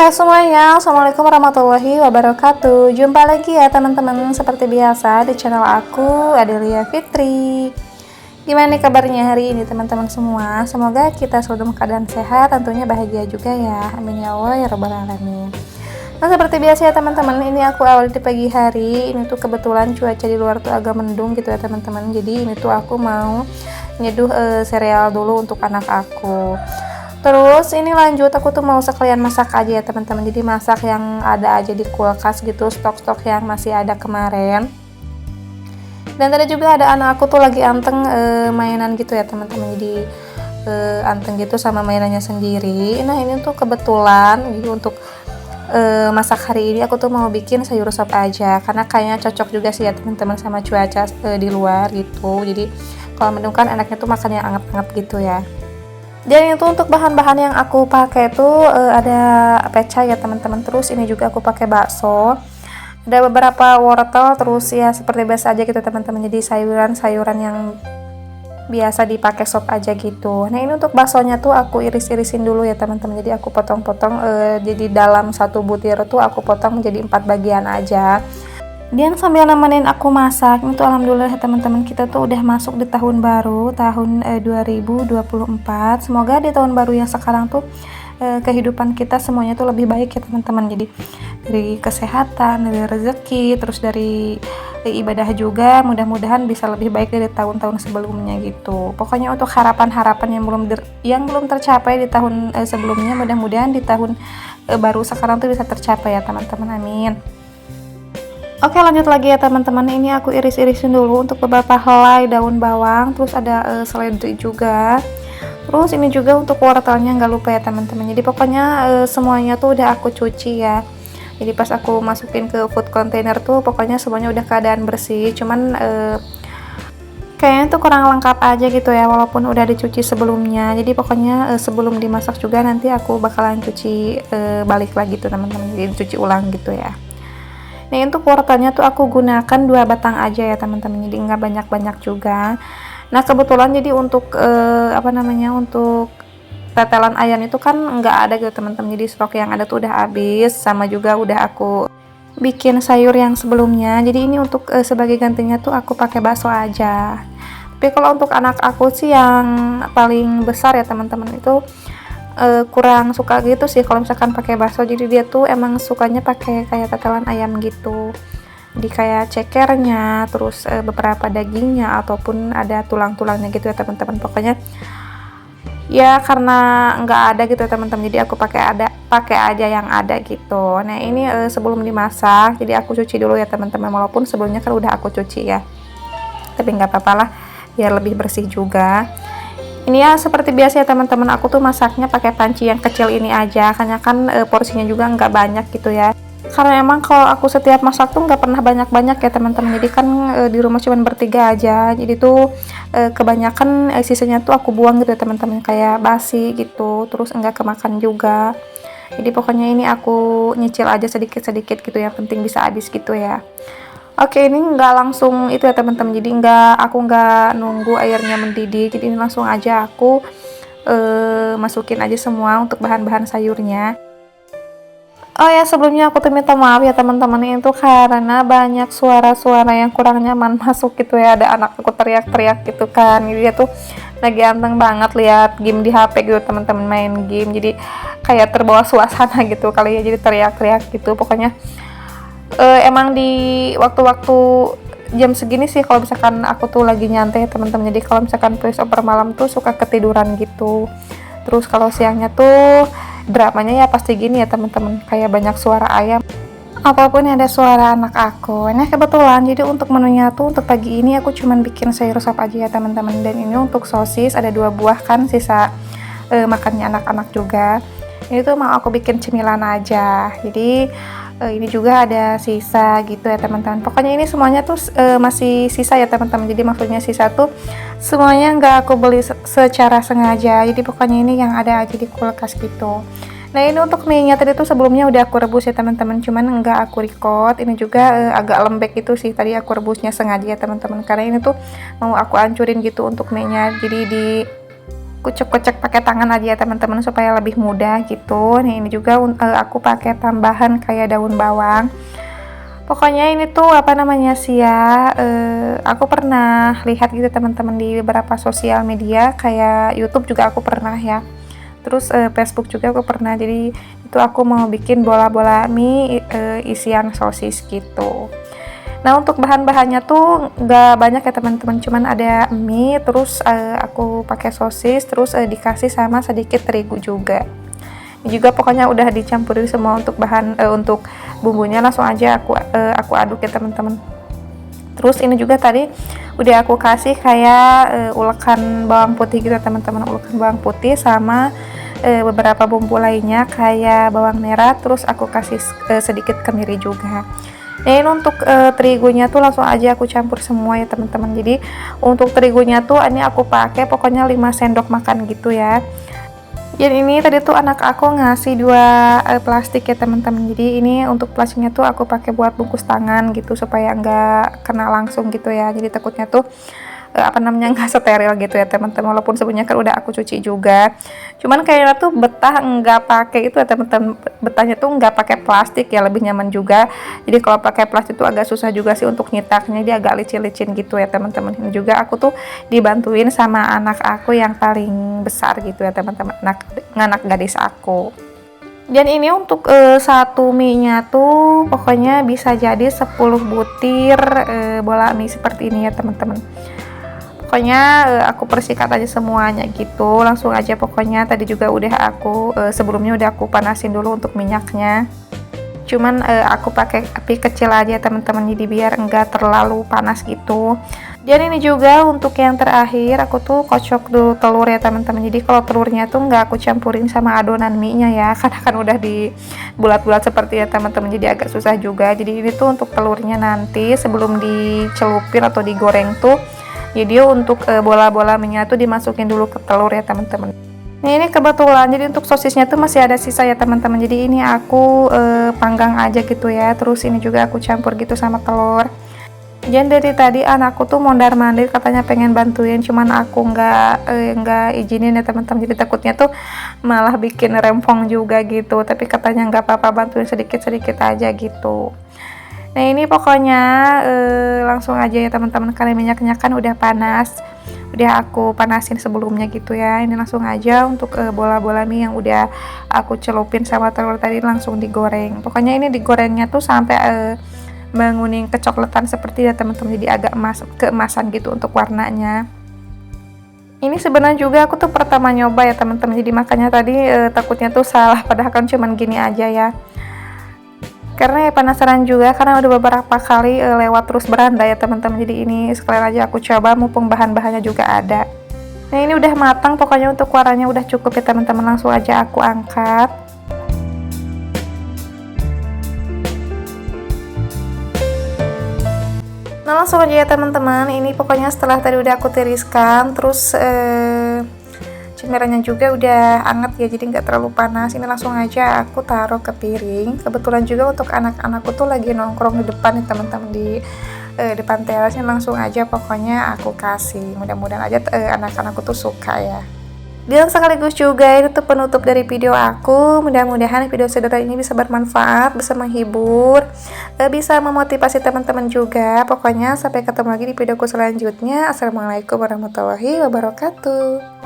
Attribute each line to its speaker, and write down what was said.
Speaker 1: Hai semuanya, Assalamualaikum warahmatullahi wabarakatuh. Jumpa lagi ya teman-teman, seperti biasa di channel aku, Adelia Fitri. Gimana nih kabarnya hari ini teman-teman semua? Semoga kita selalu dalam keadaan sehat, tentunya bahagia juga ya. Amin ya Allah ya rabbal alamin. Nah seperti biasa ya teman-teman, ini aku awal di pagi hari. Ini tuh kebetulan cuaca di luar tuh agak mendung gitu ya teman-teman. Jadi ini tuh aku mau nyeduh sereal dulu untuk anak aku. Terus ini lanjut, aku tuh mau sekalian masak aja ya teman-teman. Jadi masak yang ada aja di kulkas gitu, stok-stok yang masih ada kemarin. Dan tadi juga ada anak aku tuh lagi anteng mainan gitu ya teman-teman. Jadi anteng gitu sama mainannya sendiri. Nah ini tuh kebetulan gitu untuk masak hari ini aku tuh mau bikin sayur sop aja, karena kayaknya cocok juga sih ya teman-teman sama cuaca di luar gitu. Jadi kalau mendung kan enaknya tuh makan yang anget-anget gitu ya. Dan itu untuk bahan-bahan yang aku pakai tuh ada pecah ya teman-teman. Terus ini juga aku pakai bakso. Ada beberapa wortel, terus ya seperti biasa aja gitu teman-teman. Jadi sayuran-sayuran yang biasa dipakai sop aja gitu. Nah ini untuk baksonya tuh aku iris-irisin dulu ya teman-teman. Jadi aku potong-potong. Jadi dalam satu butir tuh aku potong menjadi 4 bagian aja. Dan sambil nemenin aku masak, itu alhamdulillah ya teman-teman, kita tuh udah masuk di tahun baru, tahun 2024. Semoga di tahun baru yang sekarang tuh kehidupan kita semuanya tuh lebih baik ya teman-teman. Jadi dari kesehatan, dari rezeki, terus dari ibadah juga, mudah-mudahan bisa lebih baik dari tahun-tahun sebelumnya gitu. Pokoknya untuk harapan-harapan yang belum tercapai di tahun sebelumnya, mudah-mudahan di tahun baru sekarang tuh bisa tercapai ya teman-teman, amin. Oke lanjut lagi ya teman-teman, ini aku iris-irisin dulu untuk beberapa helai daun bawang, terus ada seledri juga, terus ini juga untuk wortelnya nggak lupa ya teman-teman. Jadi pokoknya semuanya tuh udah aku cuci ya. Jadi pas aku masukin ke food container tuh pokoknya semuanya udah keadaan bersih, cuman kayaknya tuh kurang lengkap aja gitu ya, walaupun udah dicuci sebelumnya. Jadi pokoknya sebelum dimasak juga nanti aku bakalan cuci balik lagi tuh teman-teman, jadi cuci ulang gitu ya. Nah untuk wortelnya tuh aku gunakan 2 batang aja ya teman-teman, jadi nggak banyak-banyak juga. Nah kebetulan jadi untuk untuk tetelan ayam itu kan nggak ada gitu teman-teman, jadi stok yang ada tuh udah habis, sama juga udah aku bikin sayur yang sebelumnya. Jadi ini untuk sebagai gantinya tuh aku pakai bakso aja. Tapi kalau untuk anak aku sih yang paling besar ya teman-teman itu kurang suka gitu sih kalau misalkan pakai bakso. Jadi dia tuh emang sukanya pakai kayak tetelan ayam gitu, jadi kayak cekernya, terus beberapa dagingnya ataupun ada tulang-tulangnya gitu ya teman-teman. Pokoknya ya karena nggak ada gitu ya teman-teman, jadi aku pakai aja yang ada gitu. Nah ini sebelum dimasak jadi aku cuci dulu ya teman-teman, walaupun sebelumnya kan udah aku cuci ya, tapi nggak apa-apa lah biar lebih bersih juga. Ini ya seperti biasa ya teman-teman, aku tuh masaknya pakai panci yang kecil ini aja, karena kan porsinya juga nggak banyak gitu ya. Karena emang kalau aku setiap masak tuh nggak pernah banyak-banyak ya teman-teman. Jadi kan di rumah cuma bertiga aja, jadi tuh kebanyakan sisanya tuh aku buang gitu ya teman-teman, kayak basi gitu, terus enggak kemakan juga. Jadi pokoknya ini aku nyicil aja sedikit-sedikit gitu, yang penting bisa habis gitu ya. Oke ini nggak langsung itu ya teman-teman, jadi aku nggak nunggu airnya mendidih, jadi ini langsung aja aku masukin aja semua untuk bahan-bahan sayurnya. Oh ya sebelumnya aku tuh minta maaf ya teman-teman, itu karena banyak suara-suara yang kurang nyaman masuk gitu ya. Ada anak aku teriak-teriak gitu kan, jadi dia tuh lagi anteng banget lihat game di HP gitu teman-teman, main game, jadi kayak terbawa suasana gitu kali ya, jadi teriak-teriak gitu. Pokoknya emang di waktu-waktu jam segini sih kalau misalkan aku tuh lagi nyantai teman-teman. Jadi kalau misalkan voice over malam tuh suka ketiduran gitu. Terus kalau siangnya tuh dramanya ya pasti gini ya teman-teman, kayak banyak suara ayam apapun yang ada suara anak aku. Nah kebetulan jadi untuk menunya tuh untuk pagi ini aku cuman bikin sayur sop aja ya teman-teman. Dan ini untuk sosis ada 2 buah kan, sisa makannya anak-anak juga. Ini tuh mau aku bikin cemilan aja, jadi ini juga ada sisa gitu ya teman-teman. Pokoknya ini semuanya tuh masih sisa ya teman-teman, jadi maksudnya sisa tuh semuanya nggak aku beli secara sengaja, jadi pokoknya ini yang ada aja di kulkas gitu. Nah ini untuk mie nya tadi tuh sebelumnya udah aku rebus ya teman-teman, cuman nggak aku record. Ini juga agak lembek gitu sih, tadi aku rebusnya sengaja ya teman-teman, karena ini tuh mau aku hancurin gitu untuk mie nya. Jadi kucek-kucek pakai tangan aja ya teman-teman supaya lebih mudah gitu. Nih ini juga aku pakai tambahan kayak daun bawang. Pokoknya ini tuh apa namanya sih ya, aku pernah lihat gitu teman-teman di beberapa sosial media kayak YouTube juga aku pernah ya. Terus Facebook juga aku pernah. Jadi itu aku mau bikin bola-bola mie isian sosis gitu. Nah untuk bahan-bahannya tuh nggak banyak ya teman-teman, cuman ada mie, terus aku pakai sosis, terus dikasih sama sedikit terigu juga. Ini juga pokoknya udah dicampurin semua untuk bahan untuk bumbunya, langsung aja aku aduk ya teman-teman. Terus ini juga tadi udah aku kasih kayak ulekan bawang putih gitu teman-teman, ulekan bawang putih sama beberapa bumbu lainnya kayak bawang merah, terus aku kasih sedikit kemiri juga. Nah ini untuk terigunya tuh langsung aja aku campur semua ya teman-teman. Jadi untuk terigunya tuh ini aku pakai pokoknya 5 sendok makan gitu ya. Jadi ini tadi tuh anak aku ngasih 2 plastik ya teman-teman. Jadi ini untuk plastiknya tuh aku pakai buat bungkus tangan gitu supaya nggak kena langsung gitu ya. Jadi takutnya tuh apa namanya nggak steril gitu ya teman-teman, walaupun sebenarnya kan udah aku cuci juga, cuman kayaknya tuh betah nggak pakai itu ya teman-teman, betahnya tuh nggak pakai plastik ya, lebih nyaman juga. Jadi kalau pakai plastik tuh agak susah juga sih untuk nyetaknya, dia agak licin-licin gitu ya teman-teman. Ini juga aku tuh dibantuin sama anak aku yang paling besar gitu ya teman-teman, anak gadis aku. Dan ini untuk satu mie nya tuh pokoknya bisa jadi 10 butir bola mie seperti ini ya teman-teman. Pokoknya aku persikat aja semuanya gitu, langsung aja. Pokoknya tadi juga udah aku sebelumnya udah aku panasin dulu untuk minyaknya, cuman aku pakai api kecil aja teman-teman, jadi biar enggak terlalu panas gitu. Dan ini juga untuk yang terakhir aku tuh kocok dulu telur ya teman-teman. Jadi kalau telurnya tuh nggak aku campurin sama adonan mie nya ya, karena kan udah di bulat-bulat seperti ya teman-teman, jadi agak susah juga. Jadi ini tuh untuk telurnya nanti sebelum dicelupin atau digoreng tuh, jadi untuk bola-bola minyak tuh dimasukin dulu ke telur ya teman-teman. Nah ini kebetulan jadi untuk sosisnya tuh masih ada sisa ya teman-teman, jadi ini aku panggang aja gitu ya. Terus ini juga aku campur gitu sama telur. Dan dari tadi anakku tuh mondar-mandir katanya pengen bantuin, cuman aku nggak izinin ya teman-teman, jadi takutnya tuh malah bikin rempong juga gitu. Tapi katanya nggak apa-apa, bantuin sedikit-sedikit aja gitu. Nah ini pokoknya langsung aja ya teman-teman, karena minyaknya kan udah panas, udah aku panasin sebelumnya gitu ya. Ini langsung aja untuk bola-bola mie yang udah aku celupin sama telur tadi langsung digoreng. Pokoknya ini digorengnya tuh sampai menguning kecoklatan seperti ya teman-teman, jadi agak keemasan gitu untuk warnanya. Ini sebenarnya juga aku tuh pertama nyoba ya teman-teman, jadi makanya tadi takutnya tuh salah, padahal kan cuman gini aja ya. Karena ya penasaran juga, karena udah beberapa kali lewat terus beranda ya teman-teman, jadi ini sekalian aja aku coba mumpung bahan-bahannya juga ada. Nah ini udah matang, pokoknya untuk warnanya udah cukup ya teman-teman, langsung aja aku angkat. Nah langsung aja ya teman-teman, ini pokoknya setelah tadi udah aku tiriskan, terus cemilannya juga udah anget ya, jadi nggak terlalu panas. Ini langsung aja aku taruh ke piring. Kebetulan juga untuk anak-anakku tuh lagi nongkrong di depan nih teman-teman, di depan terasnya. Langsung aja pokoknya aku kasih, mudah-mudahan aja anak-anakku tuh suka ya. Dan sekaligus juga ini tuh penutup dari video aku. Mudah-mudahan video sederhana ini bisa bermanfaat, bisa menghibur, bisa memotivasi teman-teman juga. Pokoknya sampai ketemu lagi di videoku selanjutnya. Assalamualaikum warahmatullahi wabarakatuh.